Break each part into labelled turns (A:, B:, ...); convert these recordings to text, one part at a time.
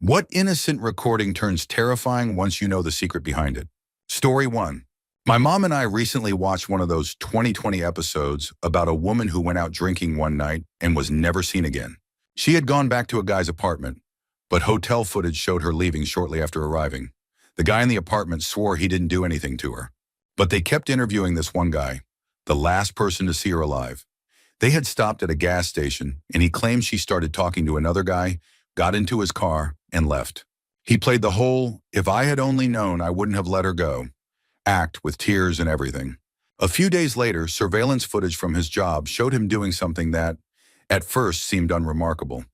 A: What innocent recording turns terrifying once you know the secret behind it? Story 1. My mom and I recently watched one of those 2020 episodes about a woman who went out drinking one night and was never seen again. She had gone back to a guy's apartment, but hotel footage showed her leaving shortly after arriving. The guy in the apartment swore he didn't do anything to her, but they kept interviewing this one guy, the last person to see her alive. They had stopped at a gas station, and he claimed she started talking to another guy, got into his car, and left. He played the whole, "if I had only known I wouldn't have let her go" act with tears and everything. A few days later, surveillance footage from his job showed him doing something that, at first, seemed unremarkable.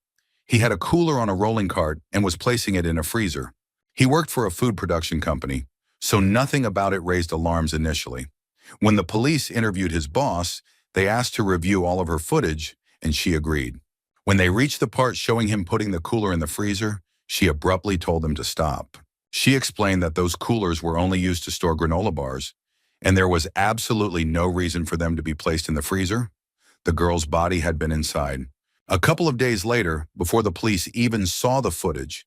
A: He had a cooler on a rolling cart and was placing it in a freezer. He worked for a food production company, so nothing about it raised alarms initially. When the police interviewed his boss, they asked to review all of her footage, and she agreed. When they reached the part showing him putting the cooler in the freezer, she abruptly told them to stop. She explained that those coolers were only used to store granola bars, and there was absolutely no reason for them to be placed in the freezer. The girl's body had been inside. A couple of days later, before the police even saw the footage,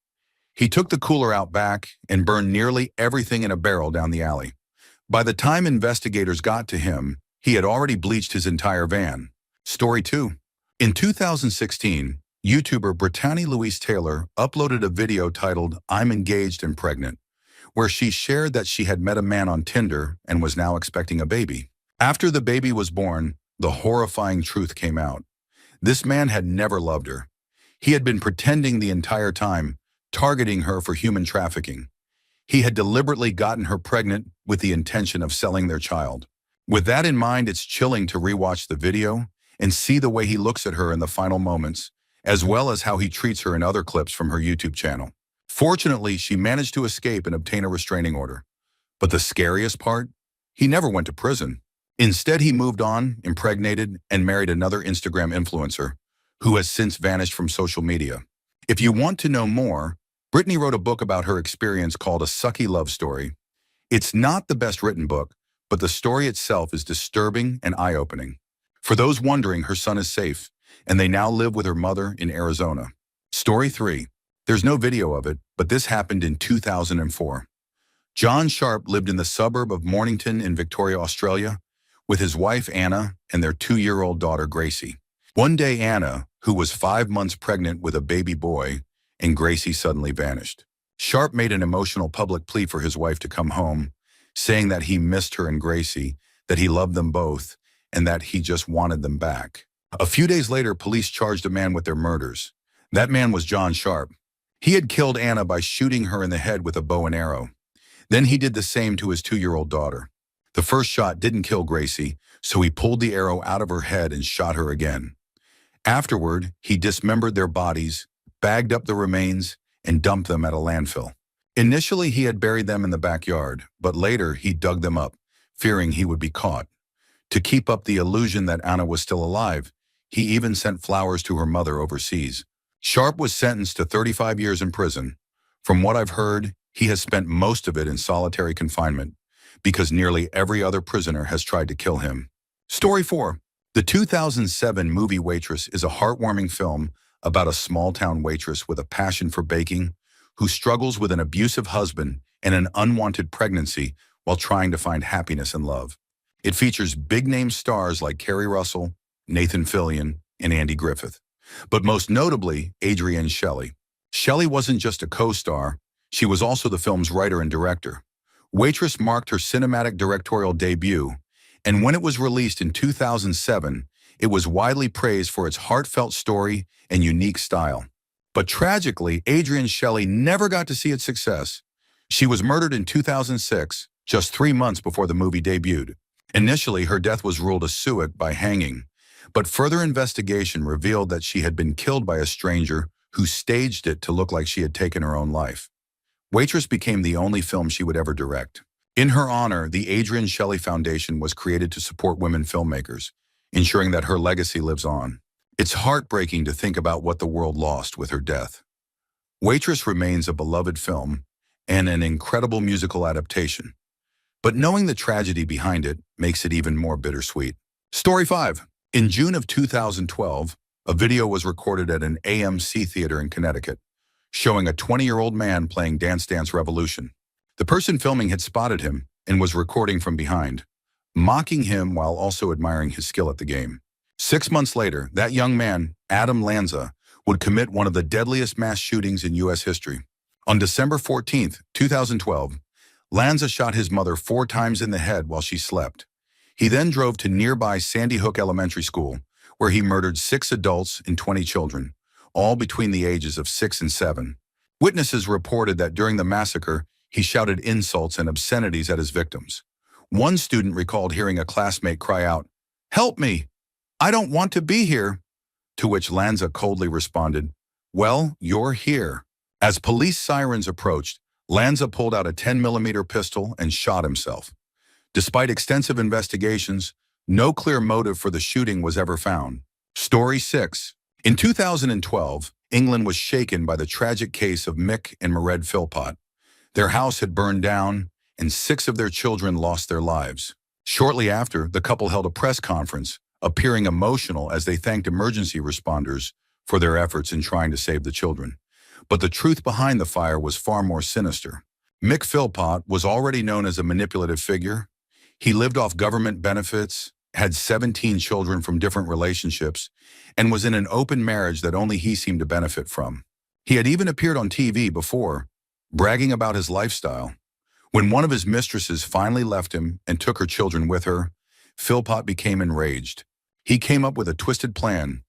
A: he took the cooler out back and burned nearly everything in a barrel down the alley. By the time investigators got to him, he had already bleached his entire van. Story 2. In 2016, YouTuber Brittany Louise Taylor uploaded a video titled "I'm Engaged and Pregnant," where she shared that she had met a man on Tinder and was now expecting a baby. After the baby was born, the horrifying truth came out. This man had never loved her. He had been pretending the entire time, targeting her for human trafficking. He had deliberately gotten her pregnant with the intention of selling their child. With that in mind, it's chilling to rewatch the video and see the way he looks at her in the final moments, as well as how he treats her in other clips from her YouTube channel. Fortunately, she managed to escape and obtain a restraining order. But the scariest part? He never went to prison. Instead, he moved on, impregnated, and married another Instagram influencer, who has since vanished from social media. If you want to know more, Brittany wrote a book about her experience called A Sucky Love Story. It's not the best written book, but the story itself is disturbing and eye-opening. For those wondering, her son is safe, and they now live with her mother in Arizona. Story 3. There's no video of it, but this happened in 2004. John Sharp lived in the suburb of Mornington in Victoria, Australia, with his wife Anna and their 2-year-old daughter Gracie. One day, Anna, who was 5 months pregnant with a baby boy, and Gracie suddenly vanished. Sharp made an emotional public plea for his wife to come home, saying that he missed her and Gracie, that he loved them both, and that he just wanted them back. A few days later, police charged a man with their murders. That man was John Sharp. He had killed Anna by shooting her in the head with a bow and arrow. Then he did the same to his 2-year-old daughter. The first shot didn't kill Gracie, so he pulled the arrow out of her head and shot her again. Afterward, he dismembered their bodies, bagged up the remains, and dumped them at a landfill. Initially, he had buried them in the backyard, but later he dug them up, fearing he would be caught. To keep up the illusion that Anna was still alive, he even sent flowers to her mother overseas. Sharp was sentenced to 35 years in prison. From what I've heard, he has spent most of it in solitary confinement, because nearly every other prisoner has tried to kill him. Story 4. The 2007 movie Waitress is a heartwarming film about a small-town waitress with a passion for baking who struggles with an abusive husband and an unwanted pregnancy while trying to find happiness and love. It features big-name stars like Kerry Russell, Nathan Fillion, and Andy Griffith, but most notably, Adrienne Shelly. Shelly wasn't just a co-star, she was also the film's writer and director. Waitress marked her cinematic directorial debut, and when it was released in 2007, it was widely praised for its heartfelt story and unique style. But tragically, Adrienne Shelly never got to see its success. She was murdered in 2006, just 3 months before the movie debuted. Initially, her death was ruled a suicide by hanging, but further investigation revealed that she had been killed by a stranger who staged it to look like she had taken her own life. Waitress became the only film she would ever direct. In her honor, the Adrienne Shelly Foundation was created to support women filmmakers, ensuring that her legacy lives on. It's heartbreaking to think about what the world lost with her death. Waitress remains a beloved film and an incredible musical adaptation, but knowing the tragedy behind it makes it even more bittersweet. Story 5. In June of 2012, a video was recorded at an AMC theater in Connecticut, showing a 20-year-old man playing Dance Dance Revolution. The person filming had spotted him and was recording from behind, mocking him while also admiring his skill at the game. 6 months later, that young man, Adam Lanza, would commit one of the deadliest mass shootings in U.S. history. On December 14, 2012, Lanza shot his mother 4 times in the head while she slept. He then drove to nearby Sandy Hook Elementary School, where he murdered 6 adults and 20 children, all between the ages of 6 and 7. Witnesses reported that during the massacre, he shouted insults and obscenities at his victims. One student recalled hearing a classmate cry out, "Help me! I don't want to be here!" To which Lanza coldly responded, "Well, you're here." As police sirens approached, Lanza pulled out a 10mm pistol and shot himself. Despite extensive investigations, no clear motive for the shooting was ever found. Story 6. In 2012, England was shaken by the tragic case of Mick and Mairead Philpott. Their house had burned down, and 6 of their children lost their lives. Shortly after, the couple held a press conference, appearing emotional as they thanked emergency responders for their efforts in trying to save the children. But the truth behind the fire was far more sinister. Mick Philpott was already known as a manipulative figure. He lived off government benefits, had 17 children from different relationships, and was in an open marriage that only he seemed to benefit from. He had even appeared on TV before, bragging about his lifestyle. When one of his mistresses finally left him and took her children with her, Philpott became enraged. He came up with a twisted plan.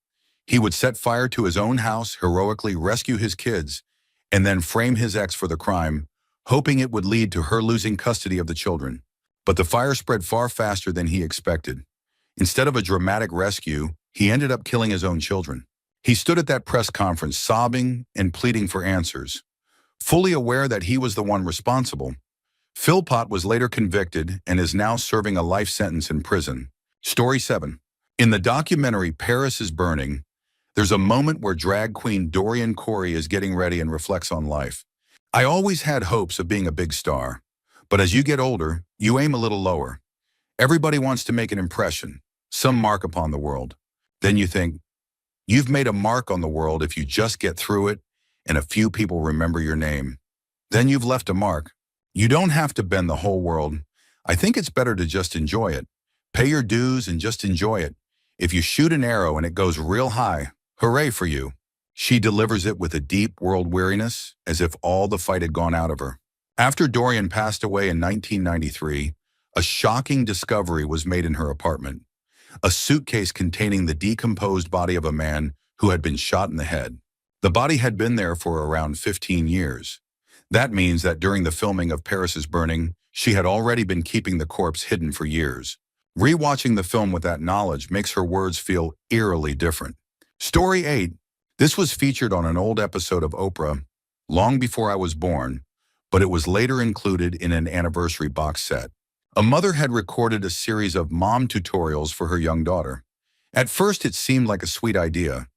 A: He would set fire to his own house, heroically rescue his kids, and then frame his ex for the crime, hoping it would lead to her losing custody of the children. But the fire spread far faster than he expected. Instead of a dramatic rescue, he ended up killing his own children. He stood at that press conference sobbing and pleading for answers. Fully aware that he was the one responsible, Philpott was later convicted and is now serving a life sentence in prison. Story 7. In the documentary Paris is Burning, there's a moment where drag queen Dorian Corey is getting ready and reflects on life. "I always had hopes of being a big star, but as you get older, you aim a little lower. Everybody wants to make an impression, some mark upon the world. Then you think, you've made a mark on the world if you just get through it and a few people remember your name. Then you've left a mark. You don't have to bend the whole world. I think it's better to just enjoy it. Pay your dues and just enjoy it. If you shoot an arrow and it goes real high, hooray for you." She delivers it with a deep world weariness, as if all the fight had gone out of her. After Dorian passed away in 1993, a shocking discovery was made in her apartment. A suitcase containing the decomposed body of a man who had been shot in the head. The body had been there for around 15 years. That means that during the filming of Paris is Burning, she had already been keeping the corpse hidden for years. Rewatching the film with that knowledge makes her words feel eerily different. Story 8. This was featured on an old episode of Oprah, long before I was born, but it was later included in an anniversary box set. A mother had recorded a series of mom tutorials for her young daughter. At first, it seemed like a sweet idea,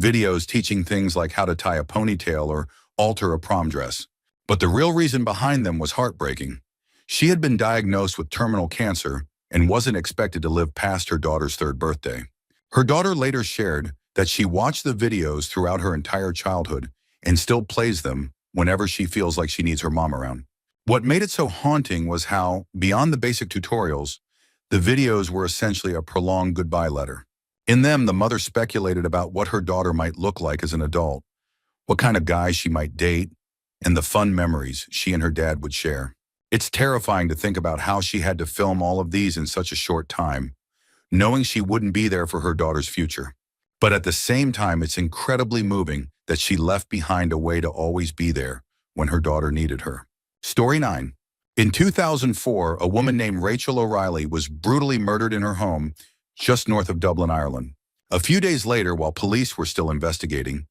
A: videos teaching things like how to tie a ponytail or alter a prom dress. But the real reason behind them was heartbreaking. She had been diagnosed with terminal cancer and wasn't expected to live past her daughter's 3rd birthday. Her daughter later shared that she watched the videos throughout her entire childhood and still plays them whenever she feels like she needs her mom around. What made it so haunting was how, beyond the basic tutorials, the videos were essentially a prolonged goodbye letter. In them, the mother speculated about what her daughter might look like as an adult, what kind of guy she might date, and the fun memories she and her dad would share. It's terrifying to think about how she had to film all of these in such a short time, knowing she wouldn't be there for her daughter's future. But at the same time, it's incredibly moving that she left behind a way to always be there when her daughter needed her. Story 9. In 2004, a woman named Rachel O'Reilly was brutally murdered in her home just north of Dublin, Ireland. A few days later, while police were still investigating,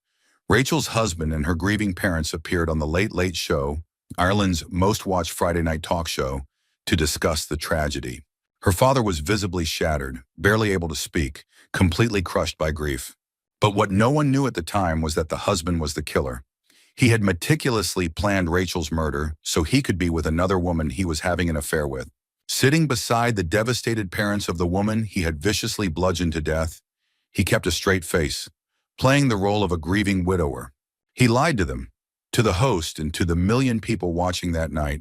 A: Rachel's husband and her grieving parents appeared on the Late Late Show, Ireland's most-watched Friday night talk show, to discuss the tragedy. Her father was visibly shattered, barely able to speak, completely crushed by grief. But what no one knew at the time was that the husband was the killer. He had meticulously planned Rachel's murder so he could be with another woman he was having an affair with. Sitting beside the devastated parents of the woman he had viciously bludgeoned to death, he kept a straight face, playing the role of a grieving widower. He lied to them, to the host and to the million people watching that night,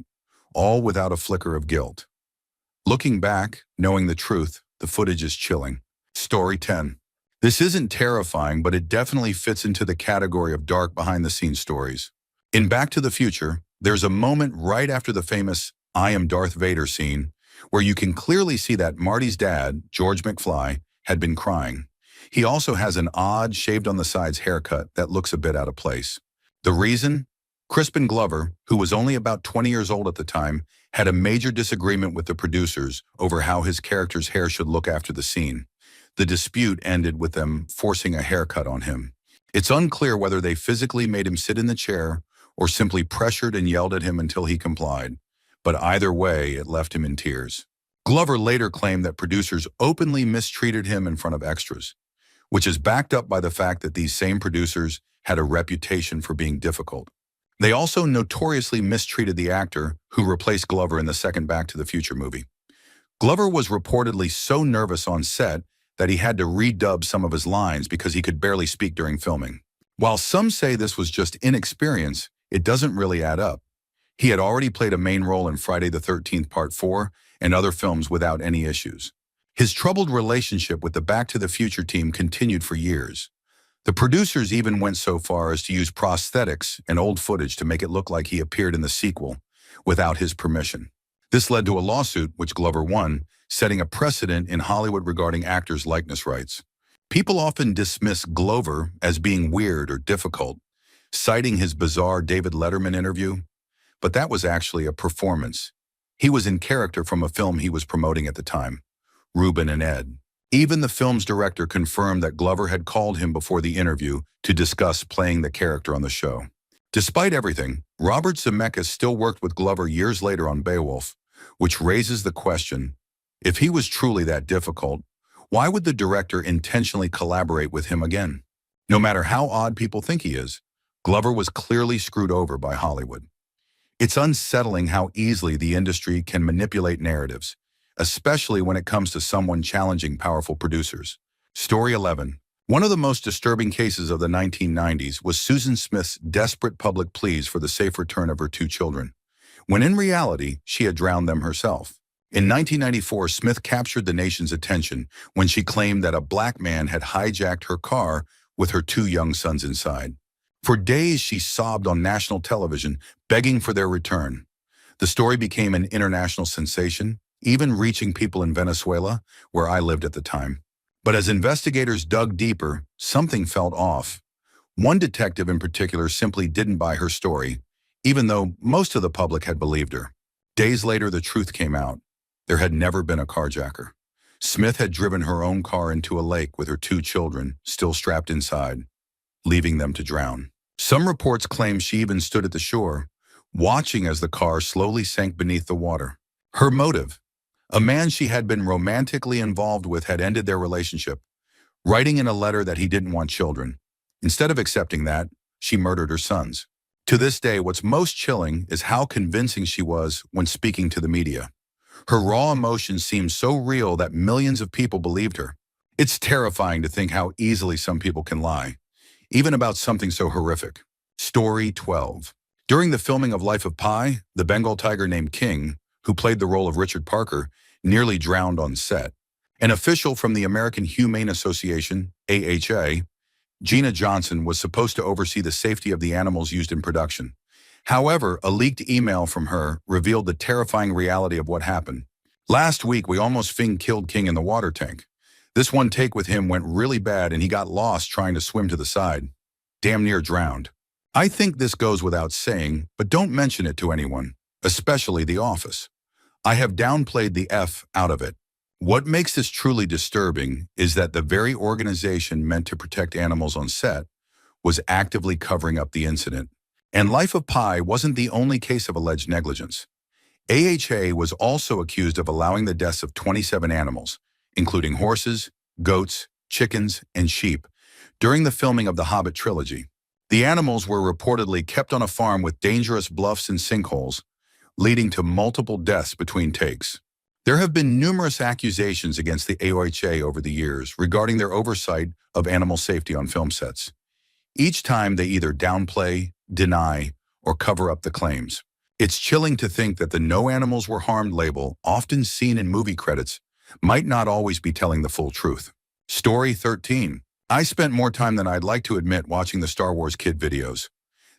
A: all without a flicker of guilt. Looking back, knowing the truth, the footage is chilling. Story 10. This isn't terrifying, but it definitely fits into the category of dark behind-the-scenes stories. In Back to the Future, there's a moment right after the famous "I am Darth Vader" scene where you can clearly see that Marty's dad, George McFly, had been crying. He also has an odd, shaved-on-the-sides haircut that looks a bit out of place. The reason? Crispin Glover, who was only about 20 years old at the time, had a major disagreement with the producers over how his character's hair should look after the scene. The dispute ended with them forcing a haircut on him. It's unclear whether they physically made him sit in the chair or simply pressured and yelled at him until he complied. But either way, it left him in tears. Glover later claimed that producers openly mistreated him in front of extras, which is backed up by the fact that these same producers had a reputation for being difficult. They also notoriously mistreated the actor who replaced Glover in the second Back to the Future movie. Glover was reportedly so nervous on set that he had to redub some of his lines because he could barely speak during filming. While some say this was just inexperience, it doesn't really add up. He had already played a main role in Friday the 13th Part 4 and other films without any issues. His troubled relationship with the Back to the Future team continued for years. The producers even went so far as to use prosthetics and old footage to make it look like he appeared in the sequel without his permission. This led to a lawsuit, which Glover won, setting a precedent in Hollywood regarding actors' likeness rights. People often dismiss Glover as being weird or difficult, citing his bizarre David Letterman interview, but that was actually a performance. He was in character from a film he was promoting at the time, Ruben and Ed. Even the film's director confirmed that Glover had called him before the interview to discuss playing the character on the show. Despite everything, Robert Zemeckis still worked with Glover years later on Beowulf, which raises the question, if he was truly that difficult, why would the director intentionally collaborate with him again? No matter how odd people think he is, Glover was clearly screwed over by Hollywood. It's unsettling how easily the industry can manipulate narratives, especially when it comes to someone challenging powerful producers. Story 11. One of the most disturbing cases of the 1990s was Susan Smith's desperate public pleas for the safe return of her two children, when in reality, she had drowned them herself. In 1994, Smith captured the nation's attention when she claimed that a black man had hijacked her car with her two young sons inside. For days, she sobbed on national television, begging for their return. The story became an international sensation, even reaching people in Venezuela, where I lived at the time. But as investigators dug deeper, something felt off. One detective in particular simply didn't buy her story, even though most of the public had believed her. Days later, the truth came out. There had never been a carjacker. Smith had driven her own car into a lake with her two children, still strapped inside, leaving them to drown. Some reports claim she even stood at the shore, watching as the car slowly sank beneath the water. Her motive? A man she had been romantically involved with had ended their relationship, writing in a letter that he didn't want children. Instead of accepting that, she murdered her sons. To this day, what's most chilling is how convincing she was when speaking to the media. Her raw emotions seemed so real that millions of people believed her. It's terrifying to think how easily some people can lie, even about something so horrific. Story 12. During the filming of Life of Pi, the Bengal tiger named King, who played the role of Richard Parker, nearly drowned on set. An official from the American Humane Association, AHA, Gina Johnson, was supposed to oversee the safety of the animals used in production. However, a leaked email from her revealed the terrifying reality of what happened. Last week, we almost killed King in the water tank. This one take with him went really bad and he got lost trying to swim to the side. Damn near drowned. I think this goes without saying, but don't mention it to anyone, especially the office. I have downplayed the F out of it. What makes this truly disturbing is that the very organization meant to protect animals on set was actively covering up the incident. And Life of Pi wasn't the only case of alleged negligence. AHA was also accused of allowing the deaths of 27 animals, including horses, goats, chickens, and sheep, during the filming of the Hobbit trilogy. The animals were reportedly kept on a farm with dangerous bluffs and sinkholes, leading to multiple deaths between takes. There have been numerous accusations against the AOHA over the years regarding their oversight of animal safety on film sets. Each time they either downplay, deny, or cover up the claims. It's chilling to think that the "no animals were harmed" label, often seen in movie credits, might not always be telling the full truth. Story 13. I spent more time than I'd like to admit watching the Star Wars kid videos.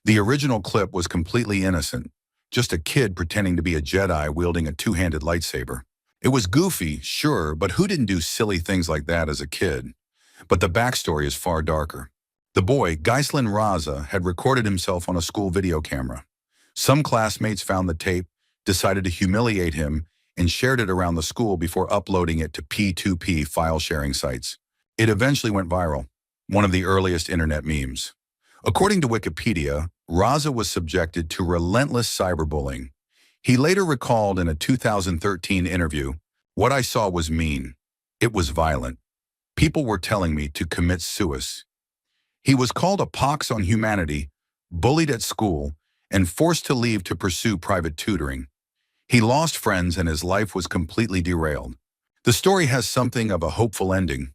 A: The original clip was completely innocent, just a kid pretending to be a Jedi wielding a two-handed lightsaber. It was goofy, sure, but who didn't do silly things like that as a kid? But the backstory is far darker. The boy, Ghislain Raza, had recorded himself on a school video camera. Some classmates found the tape, decided to humiliate him, and shared it around the school before uploading it to P2P file-sharing sites. It eventually went viral, one of the earliest internet memes. According to Wikipedia, Raza was subjected to relentless cyberbullying. He later recalled in a 2013 interview, "What I saw was mean. It was violent. People were telling me to commit suicide." He was called a pox on humanity, bullied at school, and forced to leave to pursue private tutoring. He lost friends and his life was completely derailed. The story has something of a hopeful ending.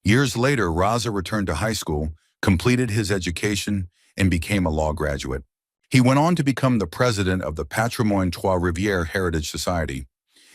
A: Years later, Raza returned to high school, completed his education, and became a law graduate. He went on to become the president of the Patrimoine Trois Rivières Heritage Society.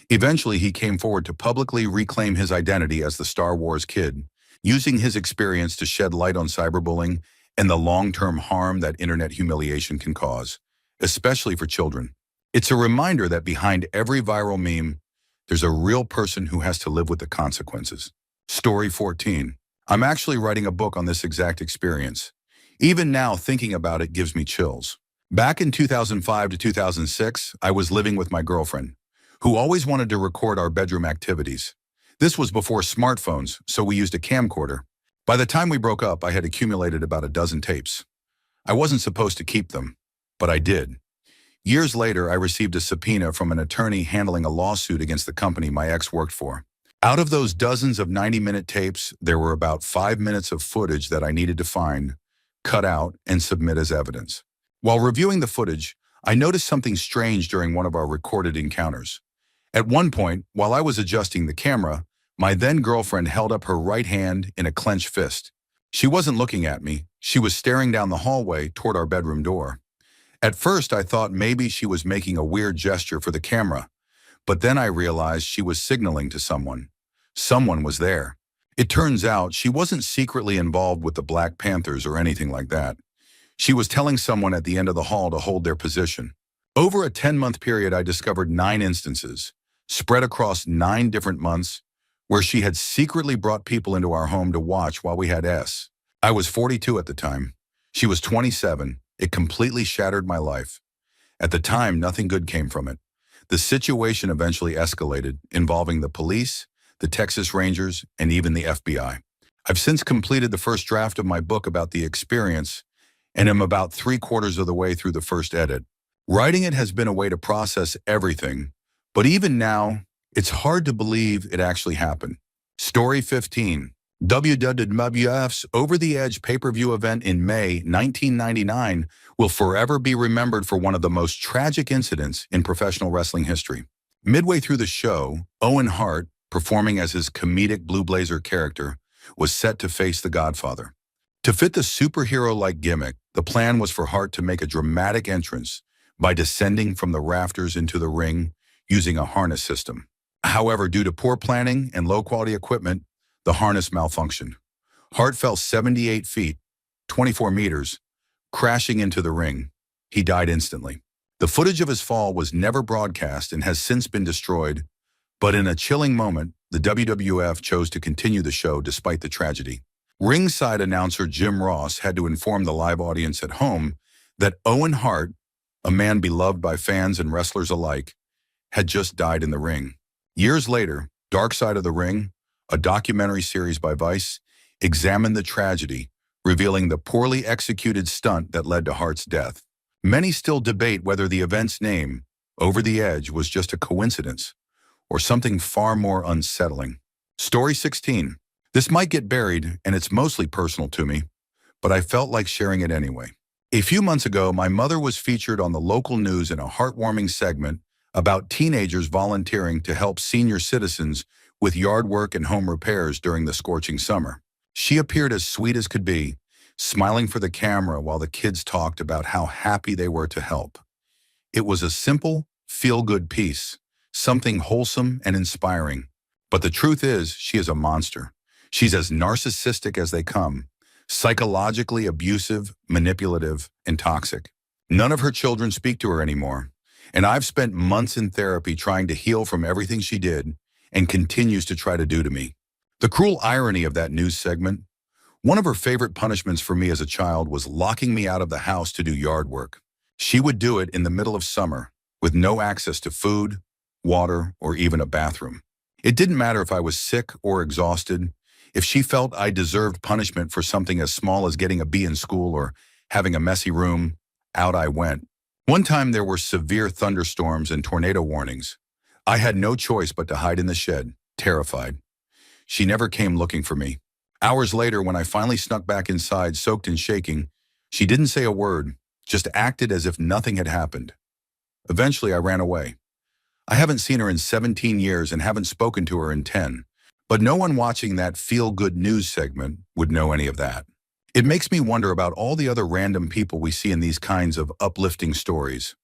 A: Eventually, he came forward to publicly reclaim his identity as the Star Wars kid, using his experience to shed light on cyberbullying and the long-term harm that internet humiliation can cause, especially for children. It's a reminder that behind every viral meme, there's a real person who has to live with the consequences. Story 14. I'm actually writing a book on this exact experience. Even now, thinking about it gives me chills. Back in 2005 to 2006, I was living with my girlfriend, who always wanted to record our bedroom activities. This was before smartphones, so we used a camcorder. By the time we broke up, I had accumulated about a dozen tapes. I wasn't supposed to keep them, but I did. Years later, I received a subpoena from an attorney handling a lawsuit against the company my ex worked for. Out of those dozens of 90-minute tapes, there were about 5 minutes of footage that I needed to find, cut out, and submit as evidence. While reviewing the footage, I noticed something strange during one of our recorded encounters. At one point, while I was adjusting the camera, my then-girlfriend held up her right hand in a clenched fist. She wasn't looking at me. She was staring down the hallway toward our bedroom door. At first, I thought maybe she was making a weird gesture for the camera, but then I realized she was signaling to someone. Someone was there. It turns out she wasn't secretly involved with the Black Panthers or anything like that. She was telling someone at the end of the hall to hold their position. Over a 10-month period, I discovered 9 instances, spread across 9 different months, where she had secretly brought people into our home to watch while we had S. I was 42 at the time. She was 27. It completely shattered my life. At the time, nothing good came from it. The situation eventually escalated, involving the police, the Texas Rangers, and even the FBI. I've since completed the first draft of my book about the experience, and am about 3/4 of the way through the first edit. Writing it has been a way to process everything, but even now, it's hard to believe it actually happened. Story 15. WWF's Over the Edge pay-per-view event in May 1999 will forever be remembered for one of the most tragic incidents in professional wrestling history. Midway through the show, Owen Hart, performing as his comedic Blue Blazer character, was set to face the Godfather. To fit the superhero-like gimmick, the plan was for Hart to make a dramatic entrance by descending from the rafters into the ring using a harness system. However, due to poor planning and low-quality equipment, the harness malfunctioned. Hart fell 78 feet, 24 meters, crashing into the ring. He died instantly. The footage of his fall was never broadcast and has since been destroyed, but in a chilling moment, the WWF chose to continue the show despite the tragedy. Ringside announcer Jim Ross had to inform the live audience at home that Owen Hart, a man beloved by fans and wrestlers alike, had just died in the ring. Years later, Dark Side of the Ring, a documentary series by Vice, examined the tragedy, revealing the poorly executed stunt that led to Hart's death. Many still debate whether the event's name, Over the Edge, was just a coincidence or something far more unsettling. Story 16. This might get buried, and it's mostly personal to me, but I felt like sharing it anyway. A few months ago, my mother was featured on the local news in a heartwarming segment about teenagers volunteering to help senior citizens with yard work and home repairs during the scorching summer. She appeared as sweet as could be, smiling for the camera while the kids talked about how happy they were to help. It was a simple, feel-good piece, something wholesome and inspiring. But the truth is, she is a monster. She's as narcissistic as they come, psychologically abusive, manipulative, and toxic. None of her children speak to her anymore, and I've spent months in therapy trying to heal from everything she did and continues to try to do to me. The cruel irony of that news segment: one of her favorite punishments for me as a child was locking me out of the house to do yard work. She would do it in the middle of summer, with no access to food, water, or even a bathroom. It didn't matter if I was sick or exhausted. If she felt I deserved punishment for something as small as getting a B in school or having a messy room, out I went. One time there were severe thunderstorms and tornado warnings. I had no choice but to hide in the shed, terrified. She never came looking for me. Hours later, when I finally snuck back inside, soaked and shaking, she didn't say a word, just acted as if nothing had happened. Eventually, I ran away. I haven't seen her in 17 years and haven't spoken to her in 10. But no one watching that feel-good news segment would know any of that. It makes me wonder about all the other random people we see in these kinds of uplifting stories.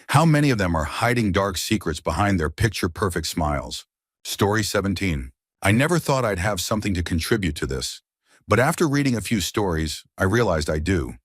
A: How many of them are hiding dark secrets behind their picture-perfect smiles? Story 17. I never thought I'd have something to contribute to this, but after reading a few stories, I realized I do.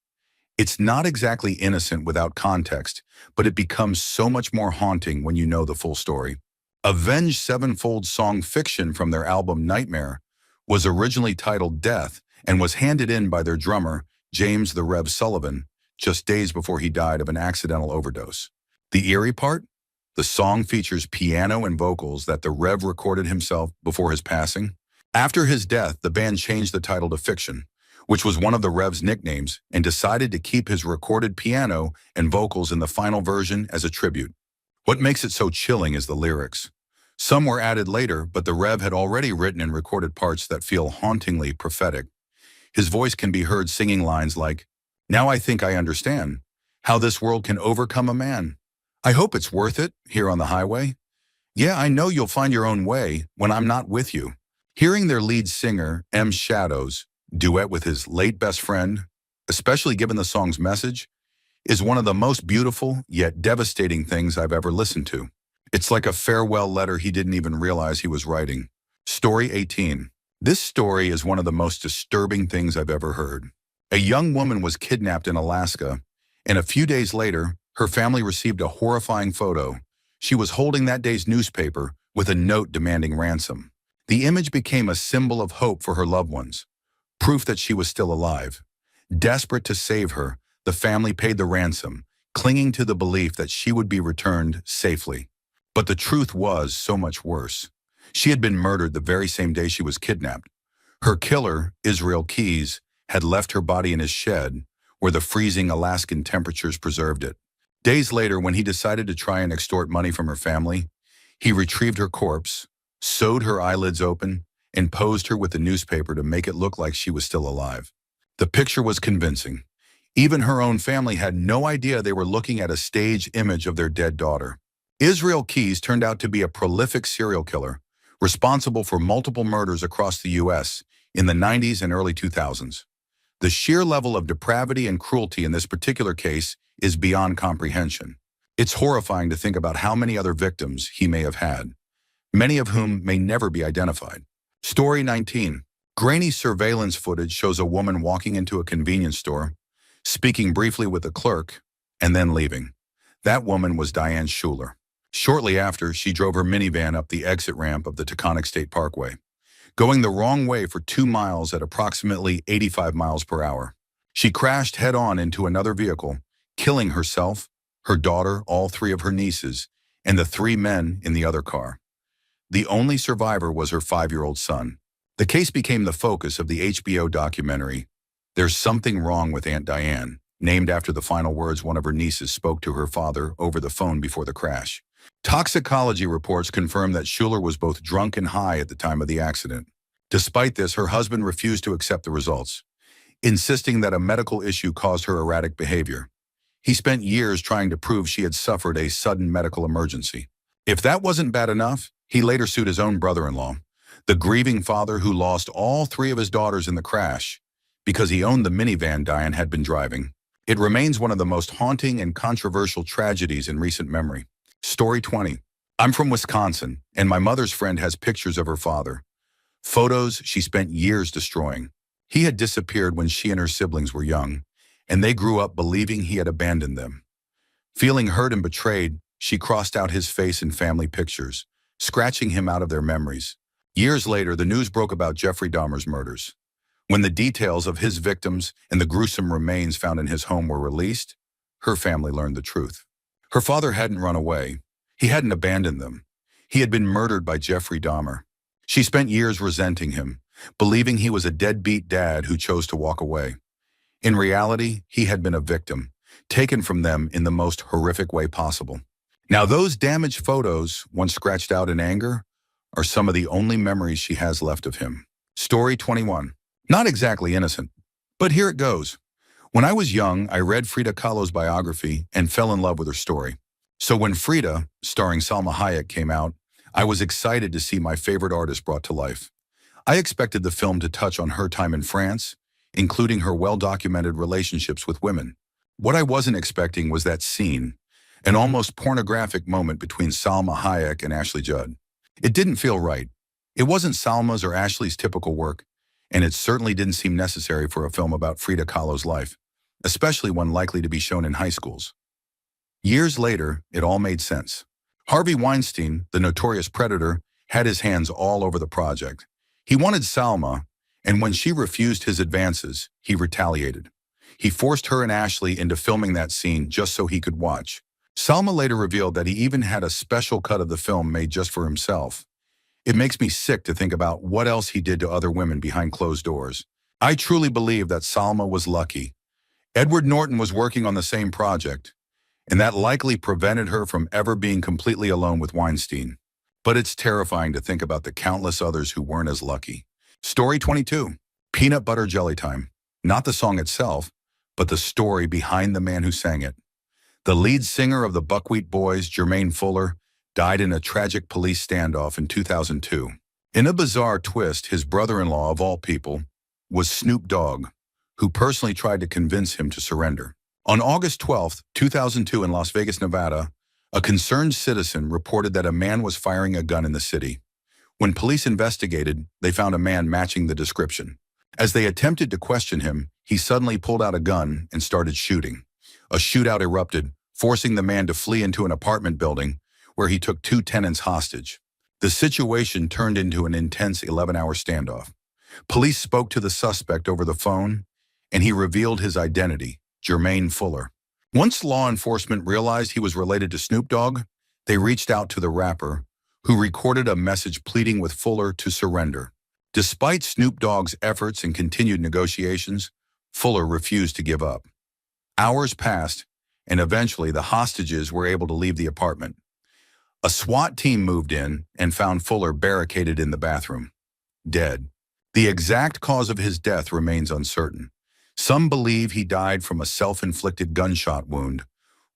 A: It's not exactly innocent without context, but it becomes so much more haunting when you know the full story. Avenged Sevenfold's song Fiction from their album Nightmare was originally titled Death and was handed in by their drummer, James the Rev Sullivan, just days before he died of an accidental overdose. The eerie part? The song features piano and vocals that the Rev recorded himself before his passing. After his death, the band changed the title to Fiction, which was one of the Rev's nicknames, and decided to keep his recorded piano and vocals in the final version as a tribute. What makes it so chilling is the lyrics. Some were added later, but the Rev had already written and recorded parts that feel hauntingly prophetic. His voice can be heard singing lines like, "Now I think I understand how this world can overcome a man. I hope it's worth it here on the highway. Yeah, I know you'll find your own way when I'm not with you." Hearing their lead singer, M. Shadows, duet with his late best friend, especially given the song's message, is one of the most beautiful yet devastating things I've ever listened to. It's like a farewell letter he didn't even realize he was writing. Story 18. This story is one of the most disturbing things I've ever heard. A young woman was kidnapped in Alaska, and a few days later, her family received a horrifying photo. She was holding that day's newspaper with a note demanding ransom. The image became a symbol of hope for her loved ones, proof that she was still alive. Desperate to save her, the family paid the ransom, clinging to the belief that she would be returned safely. But the truth was so much worse. She had been murdered the very same day she was kidnapped. Her killer, Israel Keys, had left her body in his shed, where the freezing Alaskan temperatures preserved it. Days later, when he decided to try and extort money from her family, he retrieved her corpse, sewed her eyelids open, and posed her with the newspaper to make it look like she was still alive. The picture was convincing. Even her own family had no idea they were looking at a stage image of their dead daughter. Israel Keys turned out to be a prolific serial killer, responsible for multiple murders across the U.S. in the 90s and early 2000s. The sheer level of depravity and cruelty in this particular case is beyond comprehension. It's horrifying to think about how many other victims he may have had, many of whom may never be identified. Story 19. Grainy surveillance footage shows a woman walking into a convenience store, speaking briefly with a clerk, and then leaving. That woman was Diane Schuler. Shortly after, she drove her minivan up the exit ramp of the Taconic State Parkway, going the wrong way for 2 miles at approximately 85 miles per hour. She crashed head-on into another vehicle, killing herself, her daughter, all 3 of her nieces, and the 3 men in the other car. The only survivor was her 5-year-old son. The case became the focus of the HBO documentary, There's Something Wrong with Aunt Diane, named after the final words one of her nieces spoke to her father over the phone before the crash. Toxicology reports confirm that Schuler was both drunk and high at the time of the accident. Despite this, her husband refused to accept the results, insisting that a medical issue caused her erratic behavior. He spent years trying to prove she had suffered a sudden medical emergency. If that wasn't bad enough, he later sued his own brother-in-law, the grieving father who lost all 3 of his daughters in the crash, because he owned the minivan Diane had been driving. It remains one of the most haunting and controversial tragedies in recent memory. Story 20. I'm from Wisconsin, and my mother's friend has pictures of her father. Photos she spent years destroying. He had disappeared when she and her siblings were young, and they grew up believing he had abandoned them. Feeling hurt and betrayed, she crossed out his face in family pictures, scratching him out of their memories. Years later, the news broke about Jeffrey Dahmer's murders. When the details of his victims and the gruesome remains found in his home were released, her family learned the truth. Her father hadn't run away. He hadn't abandoned them. He had been murdered by Jeffrey Dahmer. She spent years resenting him, believing he was a deadbeat dad who chose to walk away. In reality, he had been a victim, taken from them in the most horrific way possible. Now, those damaged photos, once scratched out in anger, are some of the only memories she has left of him. Story 21. Not exactly innocent, but here it goes. When I was young, I read Frida Kahlo's biography and fell in love with her story. So when Frida, starring Salma Hayek, came out, I was excited to see my favorite artist brought to life. I expected the film to touch on her time in France, including her well-documented relationships with women. What I wasn't expecting was that scene, an almost pornographic moment between Salma Hayek and Ashley Judd. It didn't feel right. It wasn't Salma's or Ashley's typical work, and it certainly didn't seem necessary for a film about Frida Kahlo's life, especially one likely to be shown in high schools. Years later, it all made sense. Harvey Weinstein, the notorious predator, had his hands all over the project. He wanted Salma, and when she refused his advances, he retaliated. He forced her and Ashley into filming that scene just so he could watch. Salma later revealed that he even had a special cut of the film made just for himself. It makes me sick to think about what else he did to other women behind closed doors. I truly believe that Salma was lucky. Edward Norton was working on the same project, and that likely prevented her from ever being completely alone with Weinstein. But it's terrifying to think about the countless others who weren't as lucky. Story 22. Peanut Butter Jelly Time. Not the song itself, but the story behind the man who sang it. The lead singer of the Buckwheat Boys, Jermaine Fuller, died in a tragic police standoff in 2002. In a bizarre twist, his brother-in-law, of all people, was Snoop Dogg, who personally tried to convince him to surrender. On August 12, 2002 in Las Vegas, Nevada, a concerned citizen reported that a man was firing a gun in the city. When police investigated, they found a man matching the description. As they attempted to question him, he suddenly pulled out a gun and started shooting. A shootout erupted, forcing the man to flee into an apartment building where he took 2 tenants hostage. The situation turned into an intense 11-hour standoff. Police spoke to the suspect over the phone, and he revealed his identity, Jermaine Fuller. Once law enforcement realized he was related to Snoop Dogg, they reached out to the rapper, who recorded a message pleading with Fuller to surrender. Despite Snoop Dogg's efforts and continued negotiations, Fuller refused to give up. Hours passed, and eventually the hostages were able to leave the apartment. A SWAT team moved in and found Fuller barricaded in the bathroom, dead. The exact cause of his death remains uncertain. Some believe he died from a self-inflicted gunshot wound,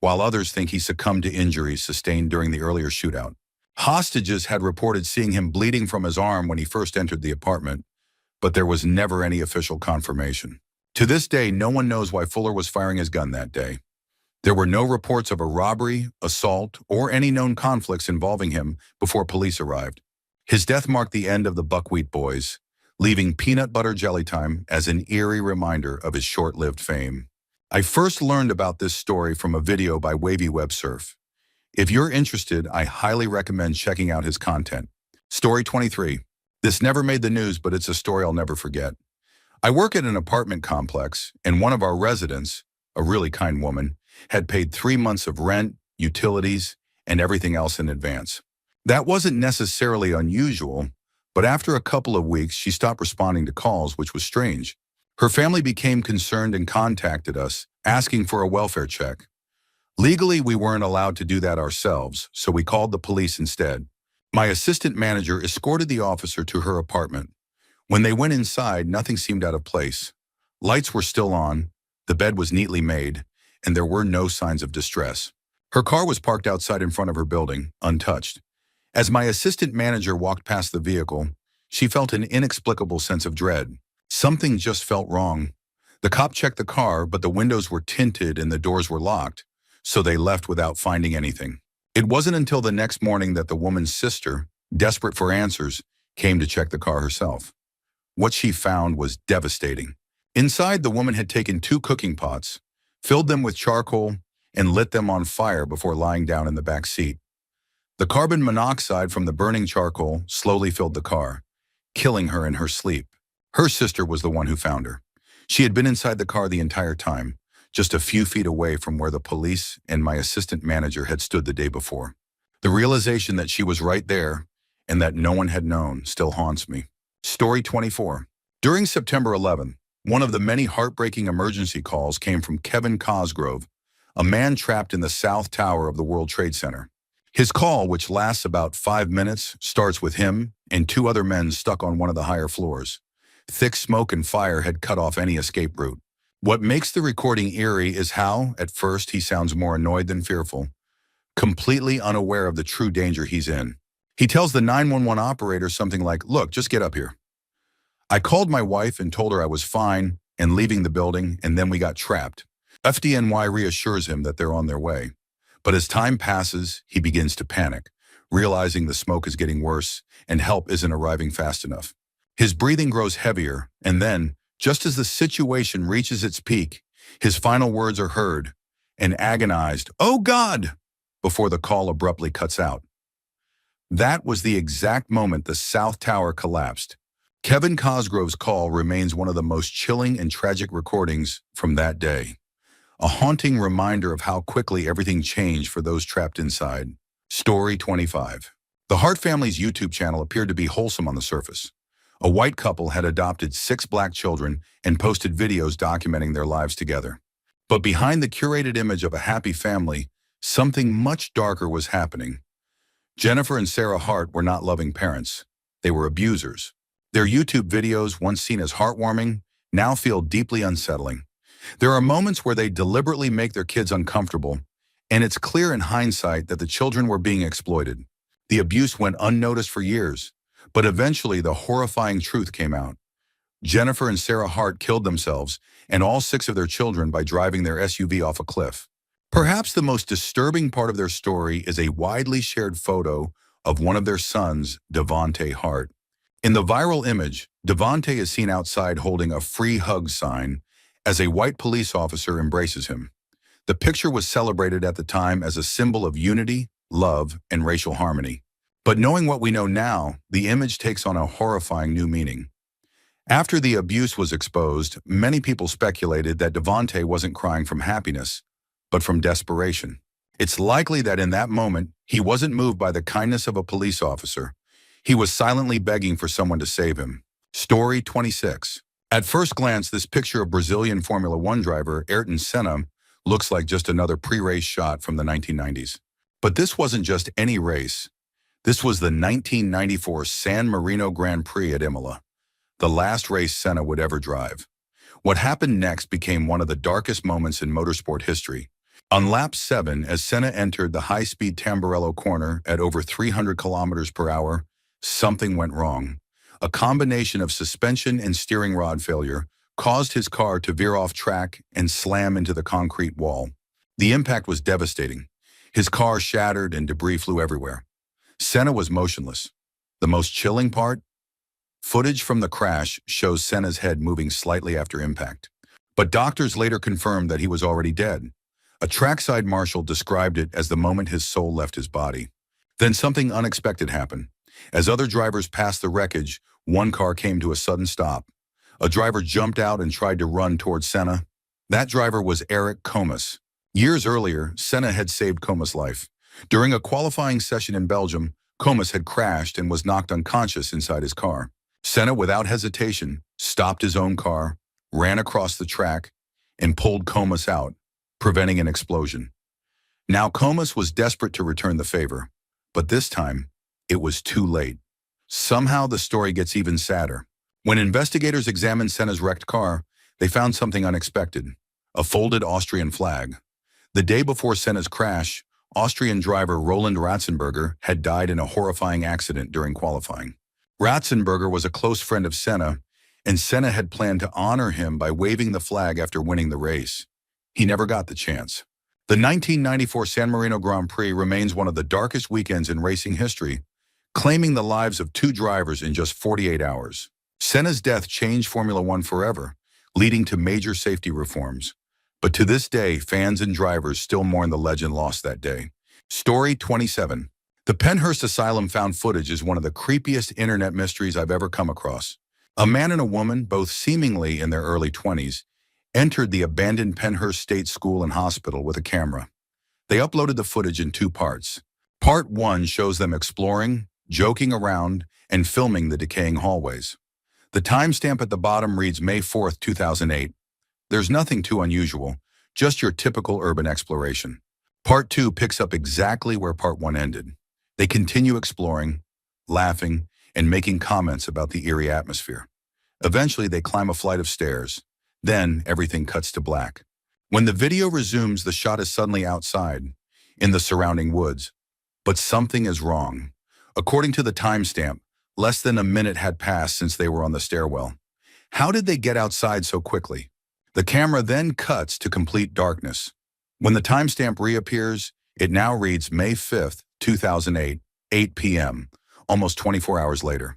A: while others think he succumbed to injuries sustained during the earlier shootout. Hostages had reported seeing him bleeding from his arm when he first entered the apartment, but there was never any official confirmation. To this day, no one knows why Fuller was firing his gun that day. There were no reports of a robbery, assault, or any known conflicts involving him before police arrived. His death marked the end of the Buckwheat Boys, leaving Peanut Butter Jelly Time as an eerie reminder of his short-lived fame. I first learned about this story from a video by Wavy Web Surf. If you're interested, I highly recommend checking out his content. Story 23. This never made the news, but it's a story I'll never forget. I work at an apartment complex, and one of our residents, a really kind woman, had paid 3 months of rent, utilities, and everything else in advance. That wasn't necessarily unusual, but after a couple of weeks, she stopped responding to calls, which was strange. Her family became concerned and contacted us, asking for a welfare check. Legally, we weren't allowed to do that ourselves, so we called the police instead. My assistant manager escorted the officer to her apartment. When they went inside, nothing seemed out of place. Lights were still on, the bed was neatly made, and there were no signs of distress. Her car was parked outside in front of her building, untouched. As my assistant manager walked past the vehicle, she felt an inexplicable sense of dread. Something just felt wrong. The cop checked the car, but the windows were tinted and the doors were locked, so they left without finding anything. It wasn't until the next morning that the woman's sister, desperate for answers, came to check the car herself. What she found was devastating. Inside, the woman had taken 2 cooking pots, filled them with charcoal, and lit them on fire before lying down in the back seat. The carbon monoxide from the burning charcoal slowly filled the car, killing her in her sleep. Her sister was the one who found her. She had been inside the car the entire time, just a few feet away from where the police and my assistant manager had stood the day before. The realization that she was right there and that no one had known still haunts me. Story 24. During September 11th, one of the many heartbreaking emergency calls came from Kevin Cosgrove, a man trapped in the South Tower of the World Trade Center. His call, which lasts about 5 minutes, starts with him and 2 other men stuck on one of the higher floors. Thick smoke and fire had cut off any escape route. What makes the recording eerie is how, at first, he sounds more annoyed than fearful, completely unaware of the true danger he's in. He tells the 911 operator something like, "Look, just get up here. I called my wife and told her I was fine and leaving the building, and then we got trapped." FDNY reassures him that they're on their way. But as time passes, he begins to panic, realizing the smoke is getting worse and help isn't arriving fast enough. His breathing grows heavier, and then, just as the situation reaches its peak, his final words are heard, an agonized, "Oh God!" before the call abruptly cuts out. That was the exact moment the South Tower collapsed. Kevin Cosgrove's call remains one of the most chilling and tragic recordings from that day. A haunting reminder of how quickly everything changed for those trapped inside. Story 25. The Hart family's YouTube channel appeared to be wholesome on the surface. A white couple had adopted 6 black children and posted videos documenting their lives together. But behind the curated image of a happy family, something much darker was happening. Jennifer and Sarah Hart were not loving parents. They were abusers. Their YouTube videos, once seen as heartwarming, now feel deeply unsettling. There are moments where they deliberately make their kids uncomfortable, and it's clear in hindsight that the children were being exploited. The abuse went unnoticed for years, but eventually the horrifying truth came out. Jennifer and Sarah Hart killed themselves and all 6 of their children by driving their SUV off a cliff. Perhaps the most disturbing part of their story is a widely shared photo of one of their sons, Devonte Hart. In the viral image, Devonte is seen outside holding a free hug sign as a white police officer embraces him. The picture was celebrated at the time as a symbol of unity, love, and racial harmony. But knowing what we know now, the image takes on a horrifying new meaning. After the abuse was exposed, many people speculated that Devonte wasn't crying from happiness, but from desperation. It's likely that in that moment, he wasn't moved by the kindness of a police officer. He was silently begging for someone to save him. Story 26. At first glance, this picture of Brazilian Formula One driver Ayrton Senna looks like just another pre-race shot from the 1990s. But this wasn't just any race. This was the 1994 San Marino Grand Prix at Imola, the last race Senna would ever drive. What happened next became one of the darkest moments in motorsport history. On lap 7, as Senna entered the high-speed Tamburello corner at over 300 kilometers per hour, something went wrong. A combination of suspension and steering rod failure caused his car to veer off track and slam into the concrete wall. The impact was devastating. His car shattered and debris flew everywhere. Senna was motionless. The most chilling part? Footage from the crash shows Senna's head moving slightly after impact. But doctors later confirmed that he was already dead. A trackside marshal described it as the moment his soul left his body. Then something unexpected happened. As other drivers passed the wreckage, one car came to a sudden stop. A driver jumped out and tried to run towards Senna. That driver was Eric Comas. Years earlier, Senna had saved Comas' life. During a qualifying session in Belgium, Comas had crashed and was knocked unconscious inside his car. Senna, without hesitation, stopped his own car, ran across the track, and pulled Comas out, preventing an explosion. Now Comas was desperate to return the favor, but this time, it was too late. Somehow the story gets even sadder. When investigators examined Senna's wrecked car, they found something unexpected: a folded Austrian flag. The day before Senna's crash, Austrian driver Roland Ratzenberger had died in a horrifying accident during qualifying. Ratzenberger was a close friend of Senna, and Senna had planned to honor him by waving the flag after winning the race. He never got the chance. The 1994 San Marino Grand Prix remains one of the darkest weekends in racing history, claiming the lives of two drivers in just 48 hours. Senna's death changed Formula One forever, leading to major safety reforms. But to this day, fans and drivers still mourn the legend lost that day. Story 27. The Penhurst Asylum found footage is one of the creepiest internet mysteries I've ever come across. A man and a woman, both seemingly in their early 20s, entered the abandoned Penhurst State School and Hospital with a camera. They uploaded the footage in two parts. Part 1 shows them exploring, joking around, and filming the decaying hallways. The timestamp at the bottom reads May 4, 2008. There's nothing too unusual, just your typical urban exploration. Part 2 picks up exactly where Part 1 ended. They continue exploring, laughing, and making comments about the eerie atmosphere. Eventually, they climb a flight of stairs. Then, everything cuts to black. When the video resumes, the shot is suddenly outside, in the surrounding woods. But something is wrong. According to the timestamp, less than a minute had passed since they were on the stairwell. How did they get outside so quickly? The camera then cuts to complete darkness. When the timestamp reappears, it now reads May 5th, 2008, 8 p.m., almost 24 hours later.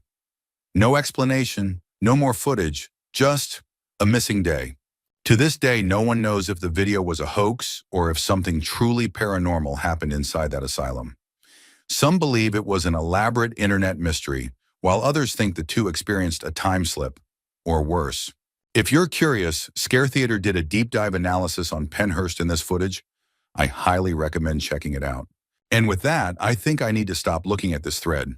A: No explanation, no more footage, just a missing day. To this day, no one knows if the video was a hoax or if something truly paranormal happened inside that asylum. Some believe it was an elaborate internet mystery, while others think the two experienced a time slip, or worse. If you're curious, Scare Theater did a deep dive analysis on Penhurst in this footage. I highly recommend checking it out. And with that, I think I need to stop looking at this thread.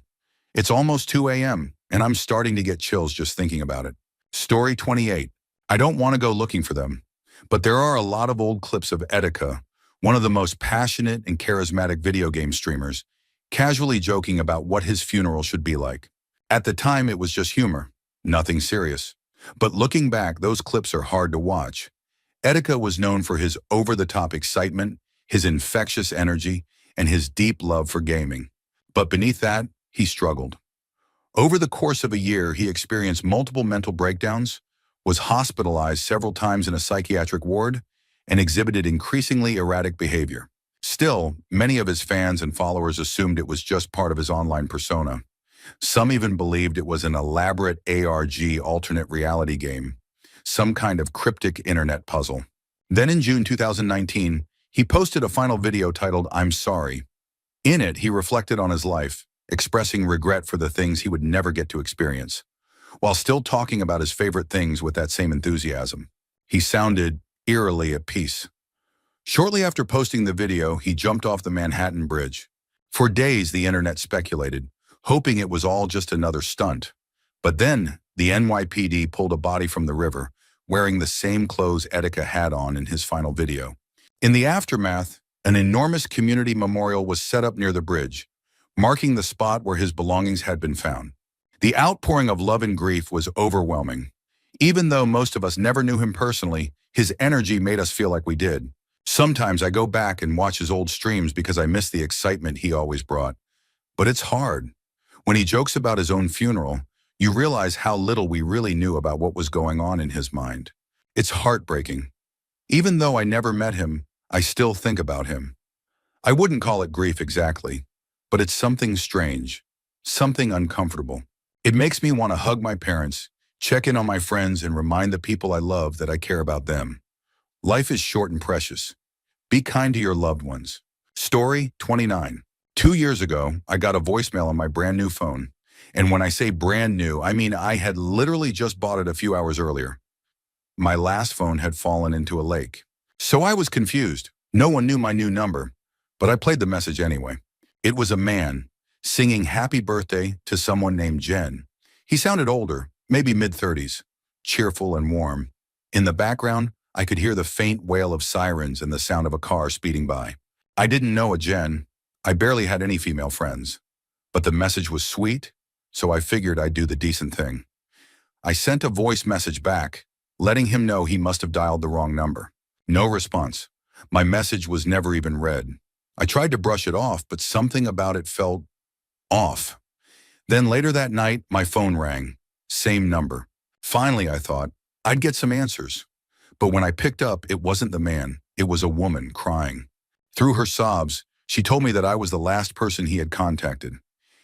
A: It's almost 2 a.m., and I'm starting to get chills just thinking about it. Story 28. I don't want to go looking for them, but there are a lot of old clips of Etika, one of the most passionate and charismatic video game streamers, casually joking about what his funeral should be like. At the time, it was just humor, nothing serious. But looking back, those clips are hard to watch. Etika was known for his over-the-top excitement, his infectious energy, and his deep love for gaming. But beneath that, he struggled. Over the course of a year, he experienced multiple mental breakdowns, was hospitalized several times in a psychiatric ward, and exhibited increasingly erratic behavior. Still, many of his fans and followers assumed it was just part of his online persona. Some even believed it was an elaborate ARG alternate reality game, some kind of cryptic internet puzzle. Then in June 2019, he posted a final video titled I'm Sorry. In it, he reflected on his life, expressing regret for the things he would never get to experience, while still talking about his favorite things with that same enthusiasm. He sounded eerily at peace. Shortly after posting the video, he jumped off the Manhattan Bridge. For days, the internet speculated, hoping it was all just another stunt. But then, the NYPD pulled a body from the river, wearing the same clothes Etika had on in his final video. In the aftermath, an enormous community memorial was set up near the bridge, marking the spot where his belongings had been found. The outpouring of love and grief was overwhelming. Even though most of us never knew him personally, his energy made us feel like we did. Sometimes I go back and watch his old streams because I miss the excitement he always brought. But it's hard. When he jokes about his own funeral, you realize how little we really knew about what was going on in his mind. It's heartbreaking. Even though I never met him, I still think about him. I wouldn't call it grief exactly, but it's something strange, something uncomfortable. It makes me want to hug my parents, check in on my friends, and remind the people I love that I care about them. Life is short and precious. Be kind to your loved ones. Story 29. 2 years ago, I got a voicemail on my brand new phone. And when I say brand new, I mean I had literally just bought it a few hours earlier. My last phone had fallen into a lake. So I was confused. No one knew my new number, but I played the message anyway. It was a man singing happy birthday to someone named Jen. He sounded older, maybe mid-30s, cheerful and warm. In the background, I could hear the faint wail of sirens and the sound of a car speeding by. I didn't know a Jen. I barely had any female friends. But the message was sweet, so I figured I'd do the decent thing. I sent a voice message back, letting him know he must have dialed the wrong number. No response. My message was never even read. I tried to brush it off, but something about it felt off. Then later that night, my phone rang. Same number. Finally, I thought, I'd get some answers. But when I picked up, it wasn't the man. It was a woman crying. Through her sobs, she told me that I was the last person he had contacted.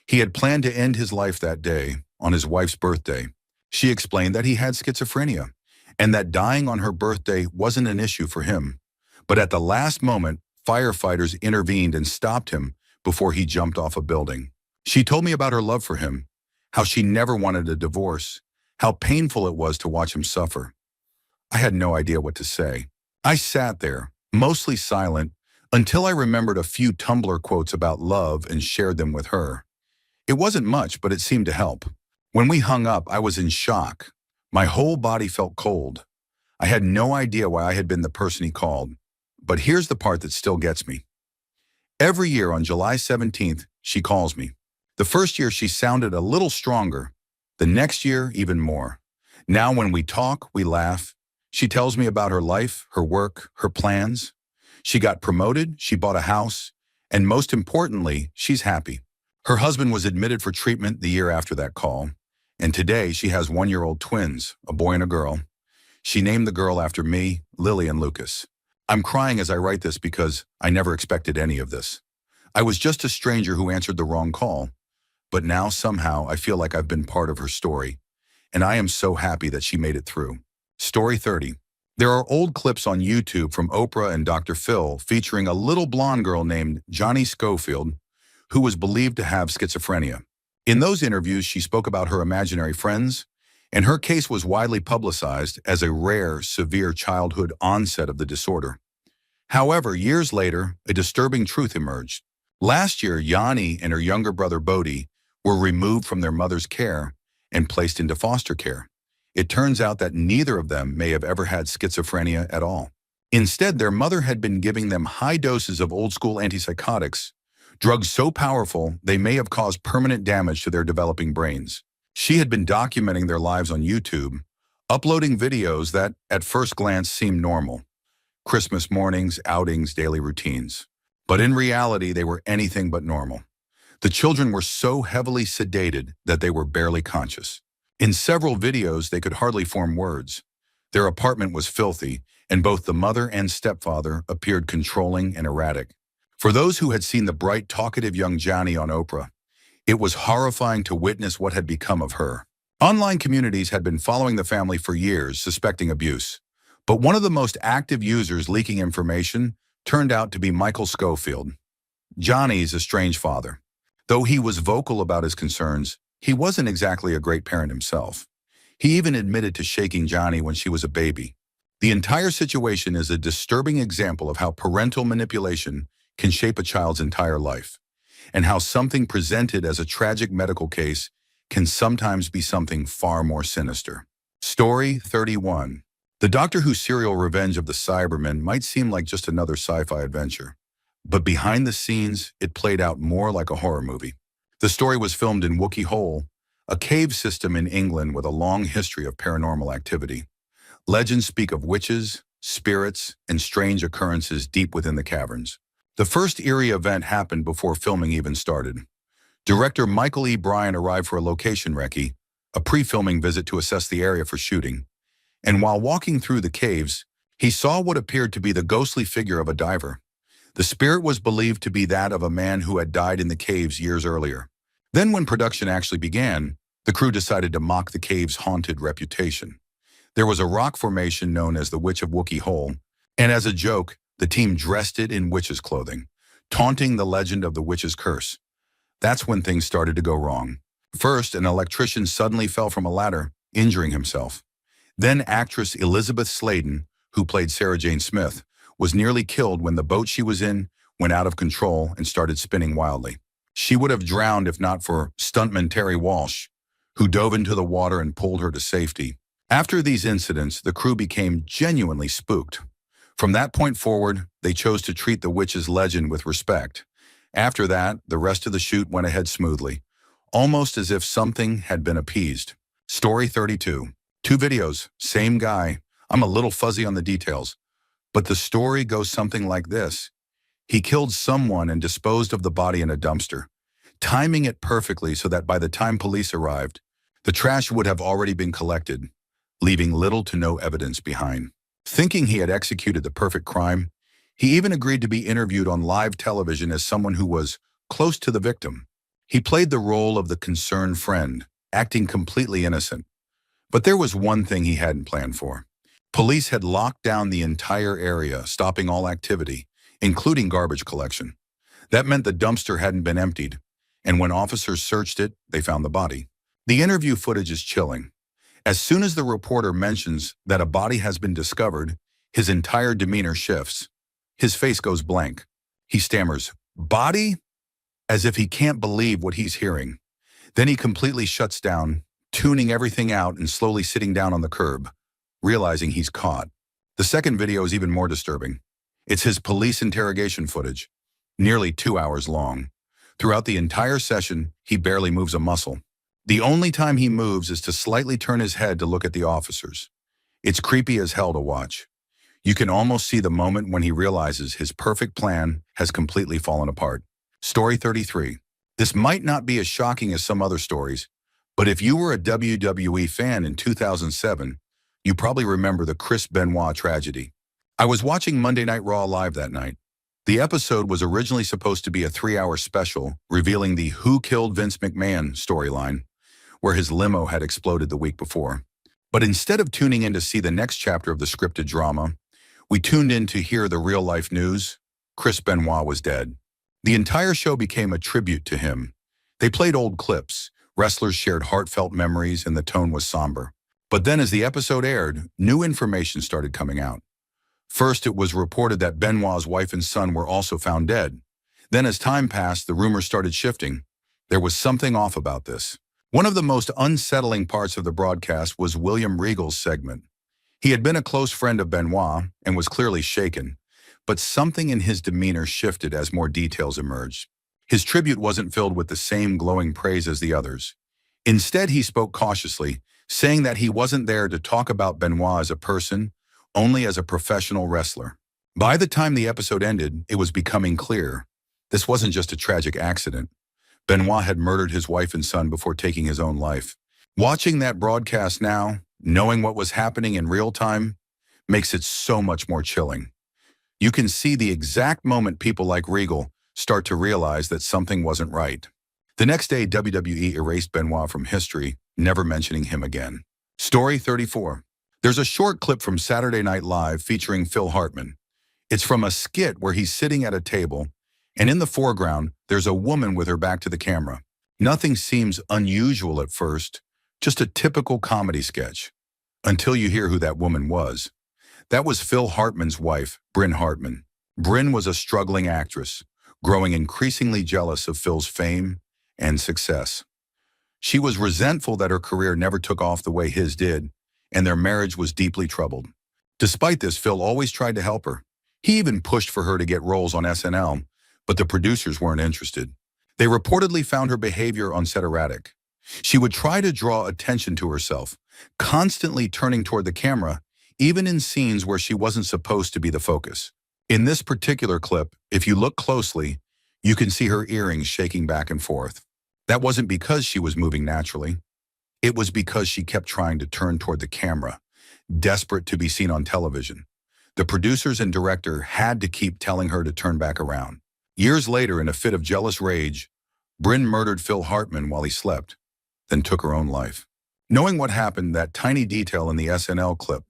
A: He had planned to end his life that day, on his wife's birthday. She explained that he had schizophrenia, and that dying on her birthday wasn't an issue for him. But at the last moment, firefighters intervened and stopped him before he jumped off a building. She told me about her love for him, how she never wanted a divorce, how painful it was to watch him suffer. I had no idea what to say. I sat there, mostly silent, until I remembered a few Tumblr quotes about love and shared them with her. It wasn't much, but it seemed to help. When we hung up, I was in shock. My whole body felt cold. I had no idea why I had been the person he called. But here's the part that still gets me. Every year on July 17th, she calls me. The first year she sounded a little stronger. The next year, even more. Now when we talk, we laugh. She tells me about her life, her work, her plans. She got promoted, she bought a house, and most importantly, she's happy. Her husband was admitted for treatment the year after that call, and today she has 1-year-old twins, a boy and a girl. She named the girl after me, Lily and Lucas. I'm crying as I write this because I never expected any of this. I was just a stranger who answered the wrong call, but now somehow I feel like I've been part of her story, and I am so happy that she made it through. Story 30. There are old clips on YouTube from Oprah and Dr. Phil featuring a little blonde girl named Johnny Schofield, who was believed to have schizophrenia. In those interviews, she spoke about her imaginary friends, and her case was widely publicized as a rare, severe childhood onset of the disorder. However, years later, a disturbing truth emerged. Last year, Yanni and her younger brother Bodhi were removed from their mother's care and placed into foster care. It turns out that neither of them may have ever had schizophrenia at all. Instead, their mother had been giving them high doses of old-school antipsychotics, drugs so powerful they may have caused permanent damage to their developing brains. She had been documenting their lives on YouTube, uploading videos that, at first glance, seemed normal. Christmas mornings, outings, daily routines. But in reality, they were anything but normal. The children were so heavily sedated that they were barely conscious. In several videos, they could hardly form words. Their apartment was filthy, and both the mother and stepfather appeared controlling and erratic. For those who had seen the bright, talkative young Johnny on Oprah, it was horrifying to witness what had become of her. Online communities had been following the family for years, suspecting abuse. But one of the most active users leaking information turned out to be Michael Schofield, Johnny's estranged father. Though he was vocal about his concerns, he wasn't exactly a great parent himself. He even admitted to shaking Johnny when she was a baby. The entire situation is a disturbing example of how parental manipulation can shape a child's entire life, and how something presented as a tragic medical case can sometimes be something far more sinister. Story 31. The Doctor Who serial Revenge of the Cybermen might seem like just another sci-fi adventure, but behind the scenes, it played out more like a horror movie. The story was filmed in Wookey Hole, a cave system in England with a long history of paranormal activity. Legends speak of witches, spirits, and strange occurrences deep within the caverns. The first eerie event happened before filming even started. Director Michael E. Bryan arrived for a location recce, a pre-filming visit to assess the area for shooting, and while walking through the caves, he saw what appeared to be the ghostly figure of a diver. The spirit was believed to be that of a man who had died in the caves years earlier. Then when production actually began, the crew decided to mock the cave's haunted reputation. There was a rock formation known as the Witch of Wookey Hole, and as a joke, the team dressed it in witch's clothing, taunting the legend of the witch's curse. That's when things started to go wrong. First, an electrician suddenly fell from a ladder, injuring himself. Then actress Elizabeth Sladen, who played Sarah Jane Smith, was nearly killed when the boat she was in went out of control and started spinning wildly. She would have drowned if not for stuntman Terry Walsh, who dove into the water and pulled her to safety. After these incidents, the crew became genuinely spooked. From that point forward, they chose to treat the witch's legend with respect. After that, the rest of the shoot went ahead smoothly, almost as if something had been appeased. Story 32. 2 videos, same guy. I'm a little fuzzy on the details, but the story goes something like this. He killed someone and disposed of the body in a dumpster, timing it perfectly so that by the time police arrived, the trash would have already been collected. leaving little to no evidence behind. Thinking he had executed the perfect crime, he even agreed to be interviewed on live television as someone who was close to the victim. He played the role of the concerned friend, acting completely innocent. But there was one thing he hadn't planned for. Police had locked down the entire area, stopping all activity, including garbage collection. That meant the dumpster hadn't been emptied, and when officers searched it, they found the body. The interview footage is chilling. As soon as the reporter mentions that a body has been discovered, his entire demeanor shifts. His face goes blank. He stammers, "Body?" as if he can't believe what he's hearing. Then he completely shuts down, tuning everything out and slowly sitting down on the curb, realizing he's caught. The second video is even more disturbing. It's his police interrogation footage, nearly 2 hours long. Throughout the entire session, he barely moves a muscle. The only time he moves is to slightly turn his head to look at the officers. It's creepy as hell to watch. You can almost see the moment when he realizes his perfect plan has completely fallen apart. Story 33. This might not be as shocking as some other stories, but if you were a WWE fan in 2007, you probably remember the Chris Benoit tragedy. I was watching Monday Night Raw live that night. The episode was originally supposed to be a 3-hour special revealing the Who Killed Vince McMahon storyline, where his limo had exploded the week before. But instead of tuning in to see the next chapter of the scripted drama, we tuned in to hear the real-life news. Chris Benoit was dead. The entire show became a tribute to him. They played old clips, wrestlers shared heartfelt memories, and the tone was somber. But then as the episode aired, new information started coming out. First, it was reported that Benoit's wife and son were also found dead. Then as time passed, the rumors started shifting. There was something off about this. One of the most unsettling parts of the broadcast was William Regal's segment. He had been a close friend of Benoit and was clearly shaken, but something in his demeanor shifted as more details emerged. His tribute wasn't filled with the same glowing praise as the others. Instead, he spoke cautiously, saying that he wasn't there to talk about Benoit as a person, only as a professional wrestler. By the time the episode ended, it was becoming clear. This wasn't just a tragic accident. Benoit had murdered his wife and son before taking his own life. Watching that broadcast now, knowing what was happening in real time, makes it so much more chilling. You can see the exact moment people like Regal start to realize that something wasn't right. The next day, WWE erased Benoit from history, never mentioning him again. Story 34. There's a short clip from Saturday Night Live featuring Phil Hartman. It's from a skit where he's sitting at a table, and in the foreground, there's a woman with her back to the camera. Nothing seems unusual at first, just a typical comedy sketch, until you hear who that woman was. That was Phil Hartman's wife, Bryn Hartman. Bryn was a struggling actress, growing increasingly jealous of Phil's fame and success. She was resentful that her career never took off the way his did, and their marriage was deeply troubled. Despite this, Phil always tried to help her. He even pushed for her to get roles on SNL, but the producers weren't interested. They reportedly found her behavior on set erratic. She would try to draw attention to herself, constantly turning toward the camera, even in scenes where she wasn't supposed to be the focus. In this particular clip, if you look closely, you can see her earrings shaking back and forth. That wasn't because she was moving naturally. It was because she kept trying to turn toward the camera, desperate to be seen on television. The producers and director had to keep telling her to turn back around. Years later, in a fit of jealous rage, Bryn murdered Phil Hartman while he slept, then took her own life. Knowing what happened, that tiny detail in the SNL clip,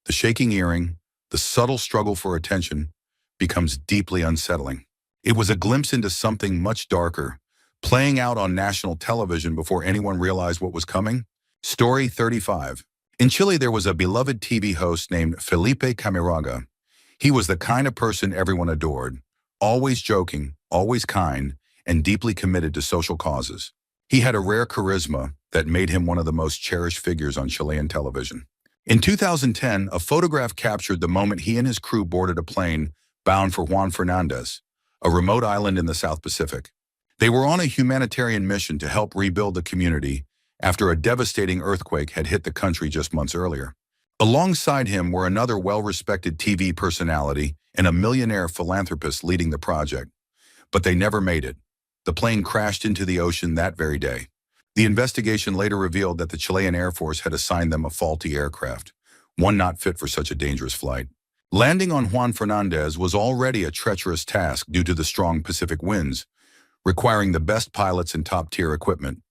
A: the shaking earring, the subtle struggle for attention, becomes deeply unsettling. It was a glimpse into something much darker, playing out on national television before anyone realized what was coming. Story 35. In Chile, there was a beloved TV host named Felipe Camiraga. He was the kind of person everyone adored, always joking, always kind, and deeply committed to social causes. He had a rare charisma that made him one of the most cherished figures on Chilean television. In 2010, a photograph captured the moment he and his crew boarded a plane bound for Juan Fernandez, a remote island in the South Pacific. They were on a humanitarian mission to help rebuild the community after a devastating earthquake had hit the country just months earlier. Alongside him were another well-respected TV personality and a millionaire philanthropist leading the project. But they never made it. The plane crashed into the ocean that very day. The investigation later revealed that the Chilean Air Force had assigned them a faulty aircraft, one not fit for such a dangerous flight. Landing on Juan Fernandez was already a treacherous task due to the strong Pacific winds, requiring the best pilots and top-tier equipment.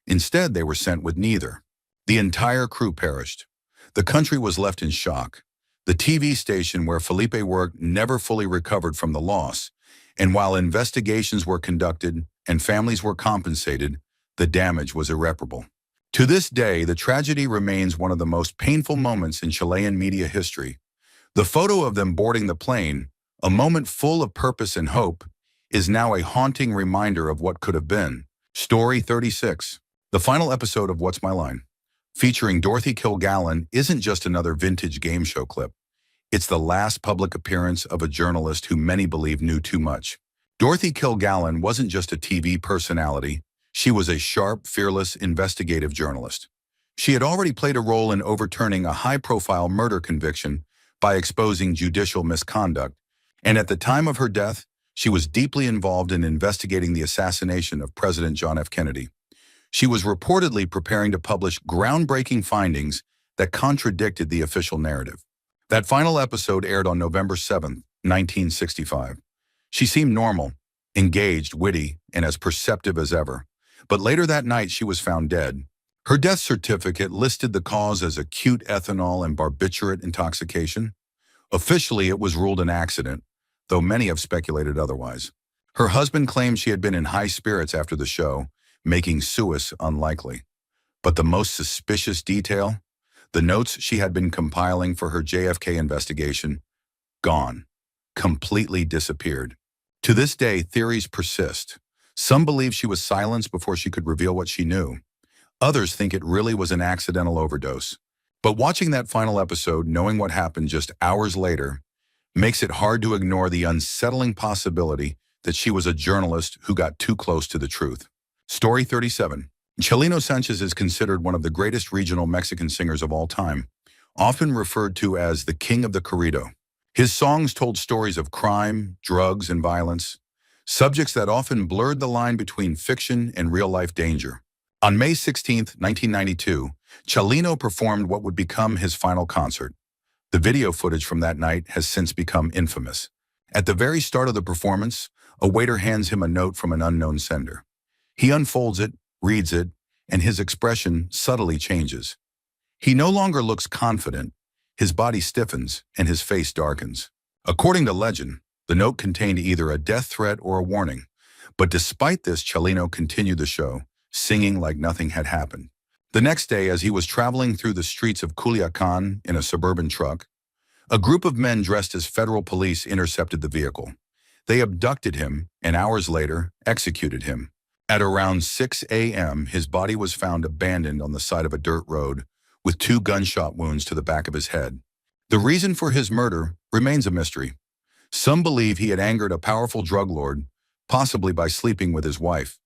A: Instead, they were sent with neither. The entire crew perished. The country was left in shock. The TV station where Felipe worked never fully recovered from the loss, and while investigations were conducted and families were compensated, the damage was irreparable. To this day, the tragedy remains one of the most painful moments in Chilean media history. The photo of them boarding the plane, a moment full of purpose and hope, is now a haunting reminder of what could have been. Story 36. The final episode of What's My Line, featuring Dorothy Kilgallen, isn't just another vintage game show clip. It's the last public appearance of a journalist who many believe knew too much. Dorothy Kilgallen wasn't just a TV personality. She was a sharp, fearless, investigative journalist. She had already played a role in overturning a high-profile murder conviction by exposing judicial misconduct, and at the time of her death, she was deeply involved in investigating the assassination of President John F. Kennedy. She was reportedly preparing to publish groundbreaking findings that contradicted the official narrative. That final episode aired on November 7, 1965. She seemed normal, engaged, witty, and as perceptive as ever. But later that night, she was found dead. Her death certificate listed the cause as acute ethanol and barbiturate intoxication. Officially, it was ruled an accident, though many have speculated otherwise. Her husband claimed she had been in high spirits after the show, making suicide unlikely. But the most suspicious detail? The notes she had been compiling for her JFK investigation? Gone. Completely disappeared. To this day, theories persist. Some believe she was silenced before she could reveal what she knew. Others think it really was an accidental overdose. But watching that final episode, knowing what happened just hours later, makes it hard to ignore the unsettling possibility that she was a journalist who got too close to the truth. Story 37. Chelino Sanchez is considered one of the greatest regional Mexican singers of all time, often referred to as the King of the Corrido. His songs told stories of crime, drugs, and violence, subjects that often blurred the line between fiction and real-life danger. On May 16, 1992, Chelino performed what would become his final concert. The video footage from that night has since become infamous. At the very start of the performance, a waiter hands him a note from an unknown sender. He unfolds it, reads it, and his expression subtly changes. He no longer looks confident. His body stiffens and his face darkens. According to legend, the note contained either a death threat or a warning. But despite this, Chelino continued the show, singing like nothing had happened. The next day, as he was traveling through the streets of Culiacan in a suburban truck, a group of men dressed as federal police intercepted the vehicle. They abducted him and hours later executed him. At around 6 a.m., his body was found abandoned on the side of a dirt road with 2 gunshot wounds to the back of his head. The reason for his murder remains a mystery. Some believe he had angered a powerful drug lord, possibly by sleeping with his wife.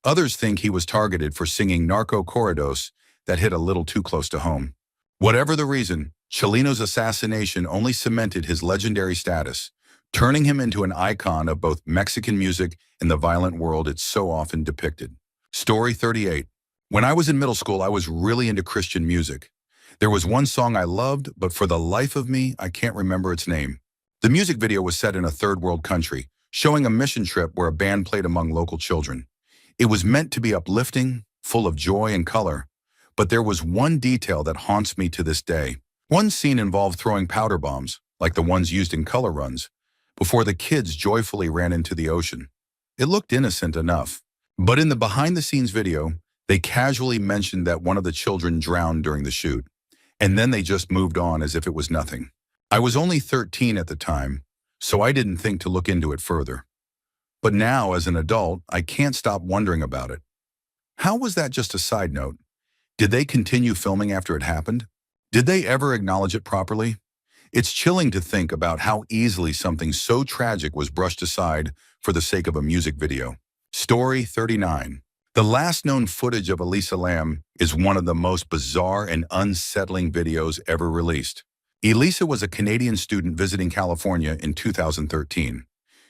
A: Others think he was targeted for singing narco corridos that hit a little too close to home. Whatever the reason, Chelino's assassination only cemented his legendary status, turning him into an icon of both Mexican music and the violent world it's so often depicted. Story 38. When I was in middle school, I was really into Christian music. There was one song I loved, but for the life of me, I can't remember its name. The music video was set in a third world country, showing a mission trip where a band played among local children. It was meant to be uplifting, full of joy and color, but there was one detail that haunts me to this day. One scene involved throwing powder bombs, like the ones used in color runs, before the kids joyfully ran into the ocean. It looked innocent enough, but in the behind-the-scenes video, they casually mentioned that one of the children drowned during the shoot, and then they just moved on as if it was nothing. I was only 13 at the time, so I didn't think to look into it further. But now, as an adult, I can't stop wondering about it. How was that just a side note? Did they continue filming after it happened? Did they ever acknowledge it properly? It's chilling to think about how easily something so tragic was brushed aside for the sake of a music video. Story 39. The last known footage of Elisa Lam is one of the most bizarre and unsettling videos ever released. Elisa was a Canadian student visiting California in 2013.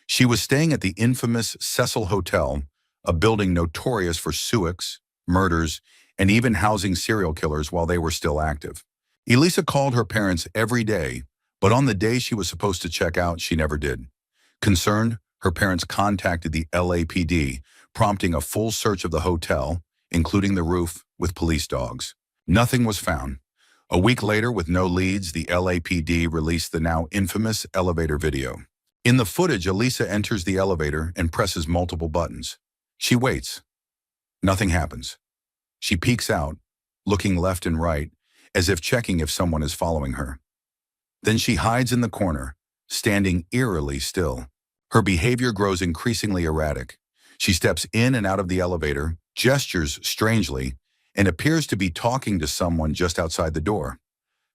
A: She was staying at the infamous Cecil Hotel, a building notorious for suics, murders, and even housing serial killers while they were still active. Elisa called her parents every day, but on the day she was supposed to check out, she never did. Concerned, her parents contacted the LAPD, prompting a full search of the hotel, including the roof, with police dogs. Nothing was found. A week later, with no leads, the LAPD released the now infamous elevator video. In the footage, Elisa enters the elevator and presses multiple buttons. She waits. Nothing happens. She peeks out, looking left and right, as if checking if someone is following her. Then she hides in the corner, standing eerily still. Her behavior grows increasingly erratic. She steps in and out of the elevator, gestures strangely, and appears to be talking to someone just outside the door.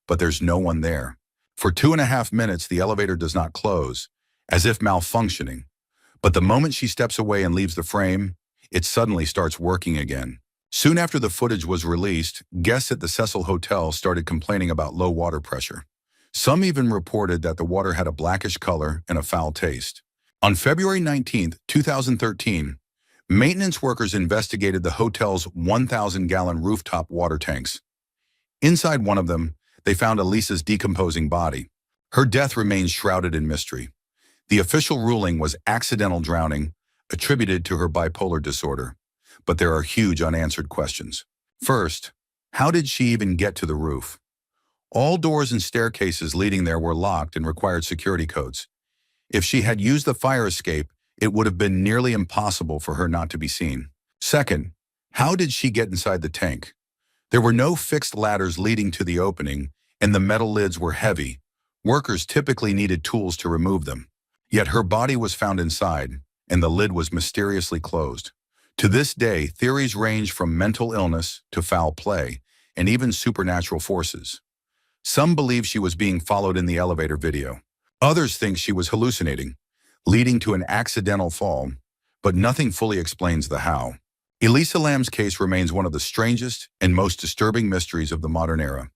A: But there's no one there. For 2.5 minutes, the elevator does not close, as if malfunctioning. But the moment she steps away and leaves the frame, it suddenly starts working again. Soon after the footage was released, guests at the Cecil Hotel started complaining about low water pressure. Some even reported that the water had a blackish color and a foul taste. On February 19, 2013, maintenance workers investigated the hotel's 1,000-gallon rooftop water tanks. Inside one of them, they found Elisa's decomposing body. Her death remains shrouded in mystery. The official ruling was accidental drowning, attributed to her bipolar disorder. But there are huge unanswered questions. First, how did she even get to the roof? All doors and staircases leading there were locked and required security codes. If she had used the fire escape, it would have been nearly impossible for her not to be seen. Second, how did she get inside the tank? There were no fixed ladders leading to the opening, and the metal lids were heavy. Workers typically needed tools to remove them. Yet her body was found inside, and the lid was mysteriously closed. To this day, theories range from mental illness to foul play, and even supernatural forces. Some believe she was being followed in the elevator video. Others think she was hallucinating, leading to an accidental fall, but nothing fully explains the how. Elisa Lam's case remains one of the strangest and most disturbing mysteries of the modern era.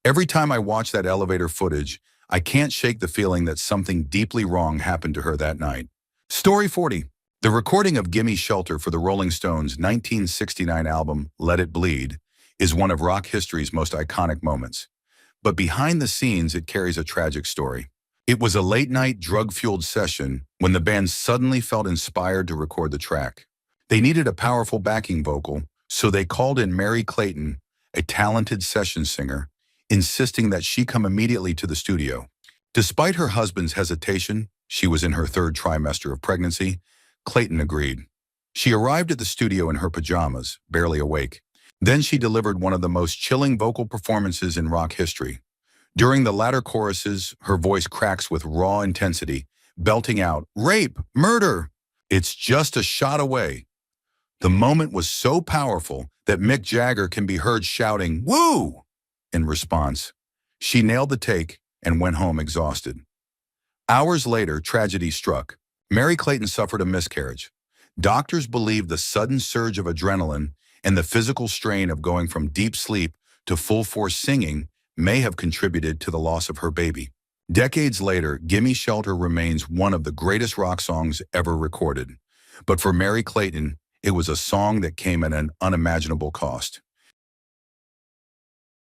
A: Every time I watch that elevator footage, I can't shake the feeling that something deeply wrong happened to her that night. Story 40. The recording of Gimme Shelter for the Rolling Stones' 1969 album, Let It Bleed, is one of rock history's most iconic moments. But behind the scenes, it carries a tragic story. It was a late-night, drug-fueled session when the band suddenly felt inspired to record the track. They needed a powerful backing vocal, so they called in Mary Clayton, a talented session singer, insisting that she come immediately to the studio. Despite her husband's hesitation, she was in her 3rd trimester of pregnancy, Clayton agreed. She arrived at the studio in her pajamas, barely awake. Then she delivered one of the most chilling vocal performances in rock history. During the latter choruses, her voice cracks with raw intensity, belting out, "Rape! Murder! It's just a shot away." The moment was so powerful that Mick Jagger can be heard shouting, "Woo!" in response. She nailed the take and went home exhausted. Hours later, tragedy struck. Mary Clayton suffered a miscarriage. Doctors believed the sudden surge of adrenaline and the physical strain of going from deep sleep to full-force singing may have contributed to the loss of her baby. Decades later, Gimme Shelter remains one of the greatest rock songs ever recorded. But for Mary Clayton, it was a song that came at an unimaginable cost.